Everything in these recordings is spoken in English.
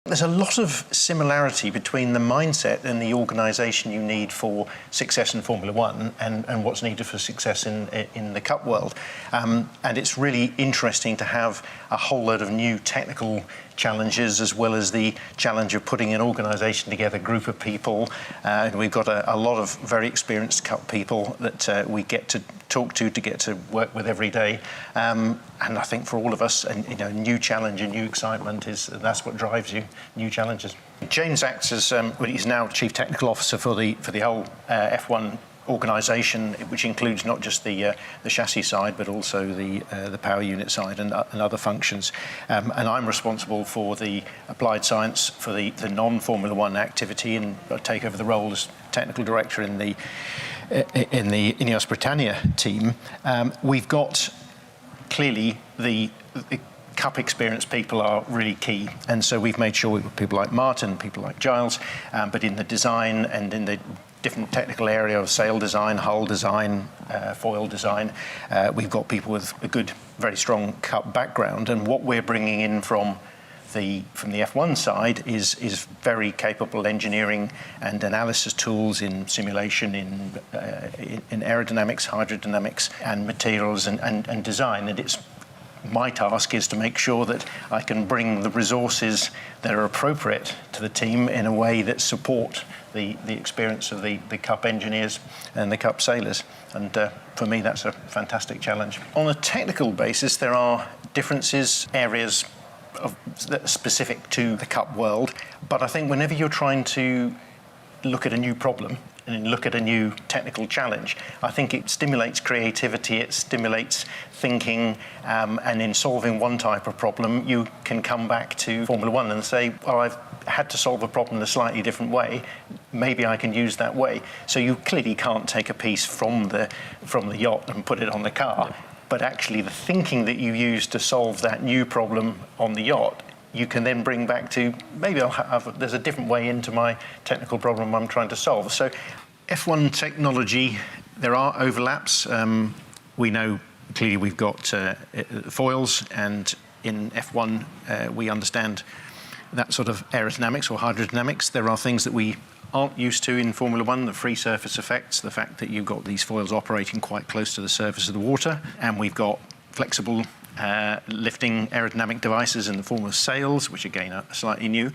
There's a lot of similarity between the mindset and the organisation you need for success in Formula One and what's needed for success in the Cup world. And it's really interesting to have a whole load of new technical challenges as well as the challenge of putting an organisation together, a group of people. And we've got a lot of very experienced Cup people that we get to talk to get to work with every day. And I think for all of us, a new challenge, a new excitement that's what drives you. New challenges. James acts as he's now Chief Technical Officer for the whole F1 organisation, which includes not just the chassis side but also the power unit side and other functions. And I'm responsible for the applied science for the non-Formula One activity, and I take over the role as Technical Director in the INEOS Britannia team. We've got clearly the Cup experience people are really key, and so we've made sure we've got people like Martin, people like Giles, but in the design and in the different technical area of sail design, hull design, foil design, we've got people with a good, very strong Cup background. And what we're bringing in from the F1 side is very capable engineering and analysis tools in simulation, in aerodynamics, hydrodynamics, and materials and design. And it's my task is to make sure that I can bring the resources that are appropriate to the team in a way that support the experience of the Cup engineers and the Cup sailors. And for me, that's a fantastic challenge. On a technical basis, there are differences, areas that are specific to the Cup world. But I think whenever you're trying to look at a new problem and look at a new technical challenge, I think it stimulates creativity, it stimulates thinking, and in solving one type of problem, you can come back to Formula One and say, well, I've had to solve a problem in a slightly different way, maybe I can use that way. So you clearly can't take a piece from the yacht and put it on the car, but actually the thinking that you use to solve that new problem on the yacht, you can then bring back to, maybe there's a different way into my technical problem I'm trying to solve. So F1 technology, there are overlaps. We know clearly we've got foils, and in F1 we understand that sort of aerodynamics or hydrodynamics. There are things that we aren't used to in Formula One, the free surface effects, the fact that you've got these foils operating quite close to the surface of the water, and we've got flexible lifting aerodynamic devices in the form of sails, which again are slightly new.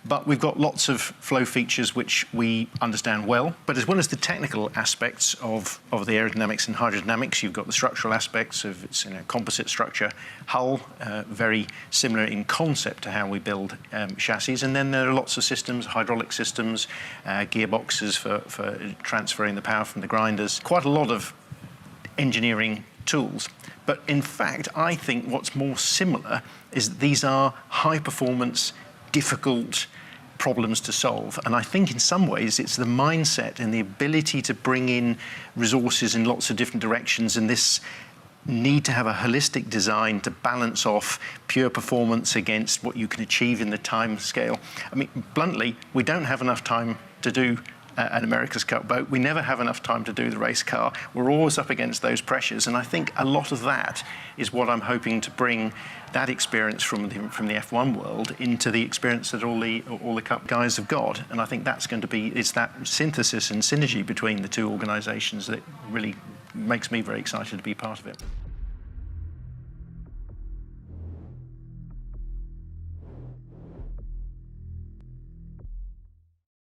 But we've got lots of flow features which we understand well. But as well as the technical aspects of the aerodynamics and hydrodynamics, you've got the structural aspects of its composite structure, hull, very similar in concept to how we build chassis. And then there are lots of systems, hydraulic systems, gearboxes for transferring the power from the grinders. Quite a lot of engineering tools. But in fact, I think what's more similar is these are high-performance, difficult problems to solve. And I think in some ways it's the mindset and the ability to bring in resources in lots of different directions, and this need to have a holistic design to balance off pure performance against what you can achieve in the time scale. I mean, bluntly, we don't have enough time to do an America's Cup boat. We never have enough time to do the race car. We're always up against those pressures, and I think a lot of that is what I'm hoping to bring, that experience from the F1 world into the experience that all the Cup guys have got. And I think that's going to be, it's that synthesis and synergy between the two organisations that really makes me very excited to be part of it.